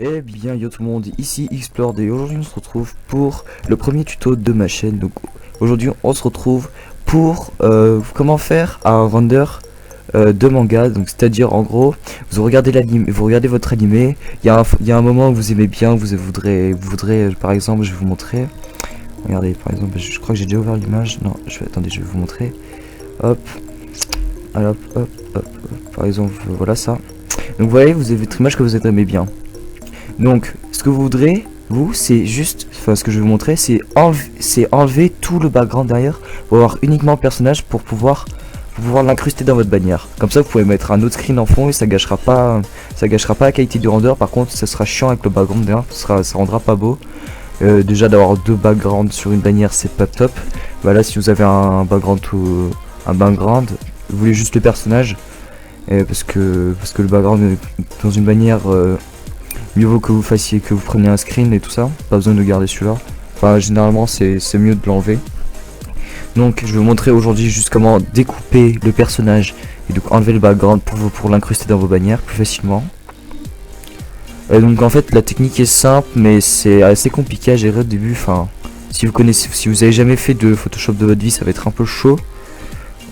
Eh bien yo tout le monde, ici Xplord et aujourd'hui on se retrouve pour le premier tuto de ma chaîne. Donc aujourd'hui on se retrouve pour comment faire un render de manga. Donc c'est à dire en gros vous regardez l'anime, vous regardez votre animé, il y a un moment où vous aimez bien, vous voudrez par exemple, je vais vous montrer. Regardez par exemple, je crois que j'ai déjà ouvert l'image. Non, attendez, je vais vous montrer. Hop, alors, hop, par exemple voilà ça. Donc vous voyez, vous avez votre image que vous aimez bien. Donc, ce que vous voudrez, vous, c'est juste, enfin, ce que je vais vous montrer, c'est enlever tout le background derrière pour avoir uniquement le personnage pour pouvoir l'incruster dans votre bannière. Comme ça, vous pouvez mettre un autre screen en fond et ça gâchera pas la qualité du render. Par contre, ça sera chiant avec le background derrière, ça rendra pas beau. Déjà d'avoir deux backgrounds sur une bannière, c'est pas top. Voilà, si vous avez un background, vous voulez juste le personnage, parce que le background dans une bannière. Mieux vaut que vous preniez un screen et tout ça, pas besoin de garder celui-là. Enfin, généralement c'est mieux de l'enlever. Donc je vais vous montrer aujourd'hui juste comment découper le personnage et donc enlever le background pour l'incruster dans vos bannières plus facilement. Et donc en fait la technique est simple mais c'est assez compliqué à gérer au début. Enfin, si vous avez jamais fait de Photoshop de votre vie, ça va être un peu chaud.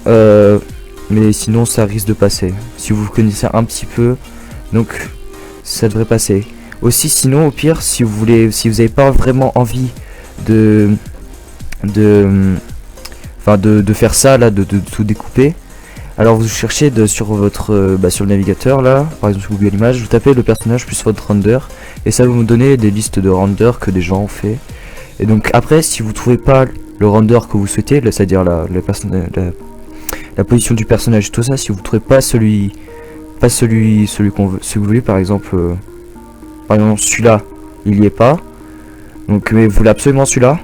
Mais sinon ça risque de passer. Si vous connaissez un petit peu, donc ça devrait passer. Aussi sinon au pire, si vous avez pas vraiment envie de faire ça là, de tout découper, alors vous cherchez sur votre sur le navigateur là, par exemple sur Google Images, vous tapez le personnage plus votre render et ça va vous donner des listes de renders que des gens ont fait. Et donc après, si vous trouvez pas le render que vous souhaitez, c'est-à-dire la position du personnage, tout ça, si vous trouvez pas celui qu'on veut, si vous voulez par exemple celui-là il y est pas, donc mais vous voulez absolument celui-là,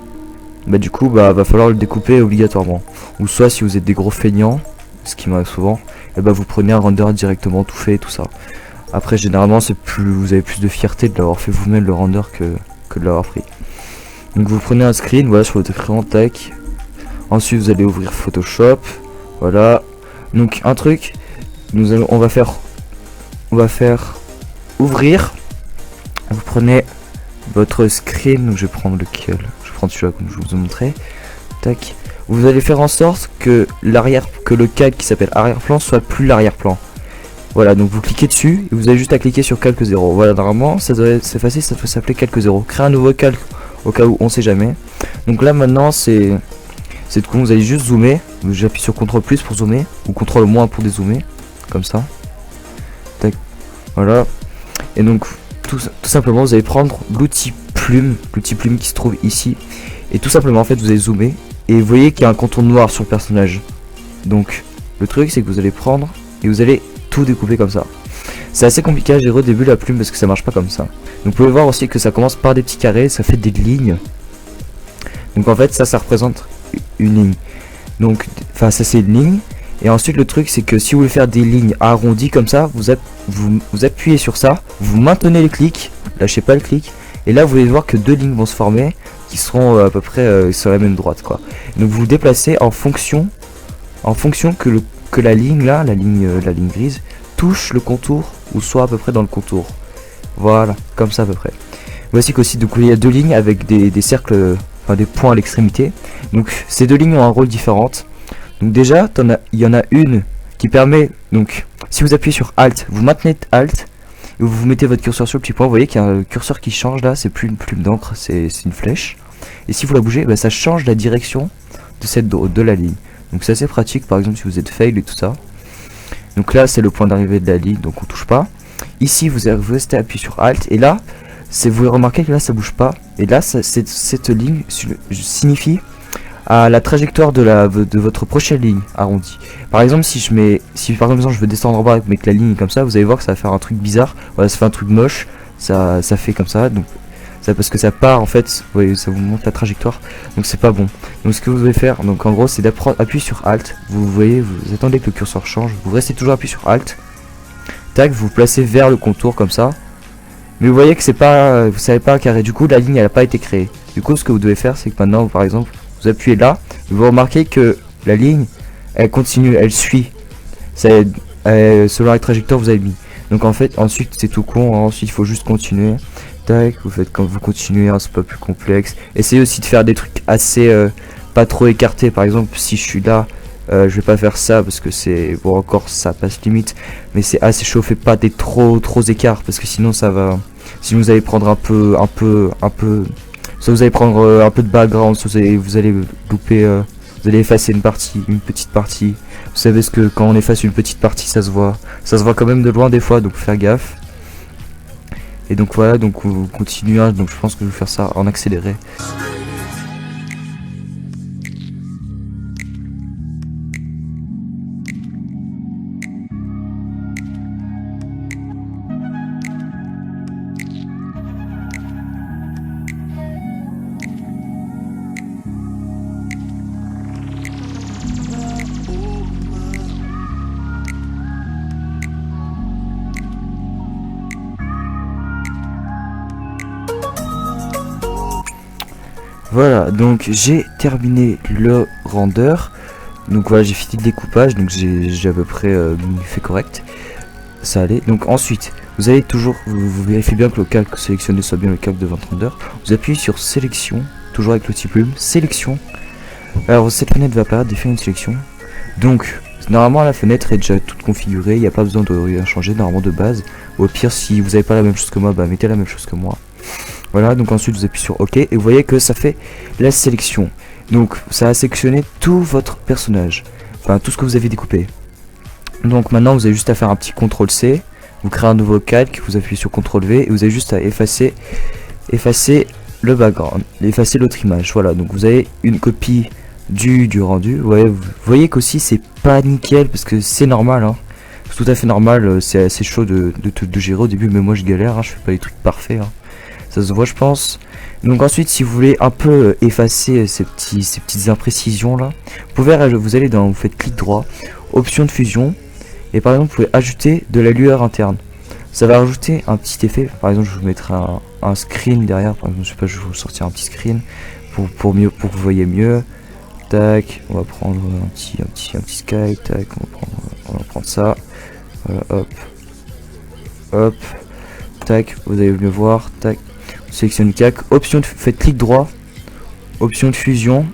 bah du coup va falloir le découper obligatoirement. Ou soit si vous êtes des gros feignants, ce qui m'arrive souvent, et bah vous prenez un render directement tout fait et tout ça. Après généralement vous avez plus de fierté de l'avoir fait vous-même le render que de l'avoir pris. Donc vous prenez un screen, voilà, sur votre écran, tac. Ensuite vous allez ouvrir Photoshop, voilà. Donc un truc, on va faire ouvrir. Vous prenez votre screen, donc je vais prendre lequel, je vais prendre celui-là comme je vous ai montré, tac. Vous allez faire en sorte que le cadre qui s'appelle arrière-plan soit plus l'arrière-plan. Voilà, donc vous cliquez dessus et vous avez juste à cliquer sur calque 0. Voilà, normalement c'est facile, ça doit s'appeler calque 0. Créer un nouveau calque au cas où on sait jamais. Donc là maintenant c'est de quoi vous allez juste zoomer. J'appuie sur CTRL plus pour zoomer ou CTRL moins pour dézoomer, comme ça. Tac. Voilà. Et donc tout simplement vous allez prendre l'outil plume qui se trouve ici, et tout simplement en fait vous allez zoomer et vous voyez qu'il y a un contour noir sur le personnage. Donc le truc c'est que vous allez prendre et vous allez tout découper comme ça. C'est assez compliqué à gérer au début la plume parce que ça marche pas comme ça. Donc vous pouvez voir aussi que ça commence par des petits carrés, ça fait des lignes. Donc en fait ça représente une ligne. Donc enfin ça c'est une ligne. Et ensuite le truc c'est que si vous voulez faire des lignes arrondies comme ça, vous appuyez sur ça, vous maintenez le clic, lâchez pas le clic, et là vous allez voir que deux lignes vont se former qui seront à peu près sur la même droite quoi. Donc vous vous déplacez en fonction que la ligne là, la ligne grise touche le contour ou soit à peu près dans le contour. Voilà, comme ça à peu près. Voici qu'aussi donc il y a deux lignes avec des cercles, enfin des points à l'extrémité. Donc ces deux lignes ont un rôle différent. Donc déjà, il y en a une qui permet, donc si vous appuyez sur Alt, vous maintenez Alt, et vous mettez votre curseur sur le petit point, vous voyez qu'il y a un curseur qui change là, c'est plus une plume d'encre, c'est une flèche. Et si vous la bougez, bah, ça change la direction de la ligne. Donc c'est assez pratique, par exemple si vous êtes fail et tout ça. Donc là c'est le point d'arrivée de la ligne, donc on touche pas. Ici vous restez appuyé sur Alt, et là, vous remarquez que là ça bouge pas, et là cette ligne signifie à la trajectoire de votre prochaine ligne arrondie. Par exemple si par exemple je veux descendre en bas mais que la ligne est comme ça, vous allez voir que ça va faire un truc bizarre. Voilà, ça fait un truc moche, ça fait comme ça, donc ça parce que ça part en fait, vous voyez, ça vous montre la trajectoire, donc c'est pas bon. Donc ce que vous devez faire, donc en gros c'est d'appuyer sur Alt, vous voyez, vous attendez que le curseur change, vous restez toujours appuyé sur Alt, tac, vous vous placez vers le contour comme ça, mais vous voyez que c'est pas, vous savez pas un carré, du coup la ligne elle a pas été créée. Du coup ce que vous devez faire c'est que maintenant par exemple vous appuyez là, vous remarquez que la ligne elle continue, elle suit selon la trajectoire que vous avez mis. Donc en fait ensuite c'est tout con, hein. Ensuite il faut juste continuer. Tac, vous faites comme vous continuez, hein, c'est pas plus complexe. Essayez aussi de faire des trucs assez pas trop écartés. Par exemple si je suis là, je vais pas faire ça parce que c'est bon, encore ça passe limite, mais c'est assez chaud. Faites pas des trop écarts parce que sinon ça va, si vous allez prendre un peu soit vous allez prendre un peu de background, soit vous allez louper, vous allez effacer une petite partie. Vous savez ce que quand on efface une petite partie, ça se voit quand même de loin des fois, donc faut faire gaffe. Et donc voilà, donc on continue, hein, donc je pense que je vais faire ça en accéléré. Voilà, donc j'ai terminé le render. Donc voilà, j'ai fini le découpage, donc j'ai à peu près fait correct. Ça allait. Donc ensuite, vous allez toujours, vous vérifiez bien que le calque sélectionné soit bien le calque de votre render. Vous appuyez sur sélection, toujours avec le petit plume, sélection. Alors cette fenêtre va apparaître, définir une sélection. Donc normalement la fenêtre est déjà toute configurée, il n'y a pas besoin de rien changer normalement de base. Ou au pire, si vous n'avez pas la même chose que moi, bah mettez la même chose que moi. Voilà, donc ensuite vous appuyez sur OK et vous voyez que ça fait la sélection. Donc ça a sélectionné tout votre personnage, enfin tout ce que vous avez découpé. Donc maintenant vous avez juste à faire un petit CTRL C, vous créez un nouveau calque, vous appuyez sur CTRL V et vous avez juste à effacer le background, effacer l'autre image. Voilà, donc vous avez une copie du rendu. Vous voyez qu'aussi c'est pas nickel parce que c'est normal, hein. C'est tout à fait normal, c'est assez chaud de gérer au début, mais moi je galère, hein, je fais pas les trucs parfaits, hein. Ça se voit je pense. Donc ensuite si vous voulez un peu effacer ces petites imprécisions là, vous allez vous faites clic droit, option de fusion, et par exemple vous pouvez ajouter de la lueur interne. Ça va rajouter un petit effet. Par exemple je vous mettrai un screen derrière, par exemple je sais pas, je vais vous sortir un petit screen pour que vous voyez mieux. Tac, on va prendre un petit sky, tac, on va prendre ça. Voilà, hop, tac, vous allez mieux voir, tac. Sélectionne calque, faites clic droit, option de fusion.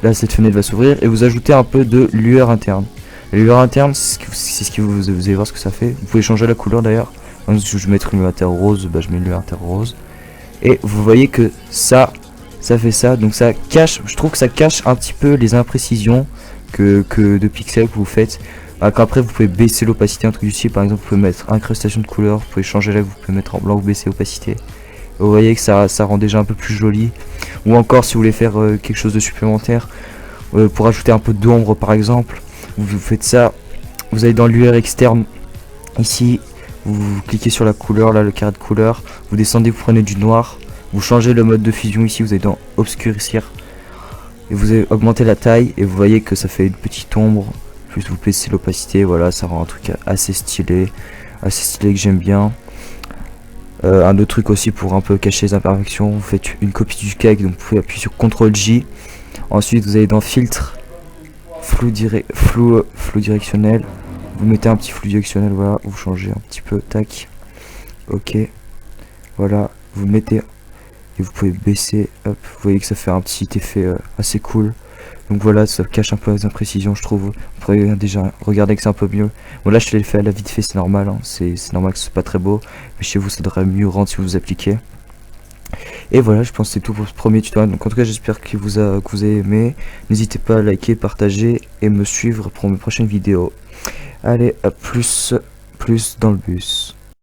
Là cette fenêtre va s'ouvrir et vous ajoutez un peu de lueur interne. La lueur interne, c'est ce que vous allez voir ce que ça fait. Vous pouvez changer la couleur d'ailleurs. Si je mettre une lueur interne rose, bah je mets une lueur interne rose. Et vous voyez que ça fait ça. Donc ça cache, je trouve que ça cache un petit peu les imprécisions que de pixels que vous faites. Après vous pouvez baisser l'opacité, un truc du style. Par exemple vous pouvez mettre incrustation de couleur, vous pouvez changer là, vous pouvez mettre en blanc ou baisser l'opacité. Vous voyez que ça rend déjà un peu plus joli. Ou encore si vous voulez faire quelque chose de supplémentaire, pour ajouter un peu d'ombre par exemple, vous faites ça, vous allez dans l'UR externe, ici, vous cliquez sur la couleur, là le carré de couleur, vous descendez, vous prenez du noir, vous changez le mode de fusion ici, vous allez dans obscurcir, et vous allez augmenter la taille, et vous voyez que ça fait une petite ombre, plus vous baissez l'opacité, voilà, ça rend un truc assez stylé que j'aime bien. Un autre truc aussi pour un peu cacher les imperfections, vous faites une copie du calque, donc vous pouvez appuyer sur CTRL J. Ensuite vous allez dans filtre, flou directionnel, vous mettez un petit flou directionnel, voilà, vous changez un petit peu, tac, ok, voilà, vous mettez et vous pouvez baisser, hop, vous voyez que ça fait un petit effet assez cool. Donc voilà, ça cache un peu les imprécisions je trouve. Vous pourrez déjà regarder que c'est un peu mieux. Bon là je l'ai fait à la vite fait, c'est normal, hein. C'est normal que ce soit pas très beau, mais chez vous ça devrait mieux rendre si vous appliquez. Et voilà, je pense que c'est tout pour ce premier tutoriel. Donc en tout cas j'espère que vous avez aimé. N'hésitez pas à liker, partager et me suivre pour mes prochaines vidéos. Allez, à plus dans le bus.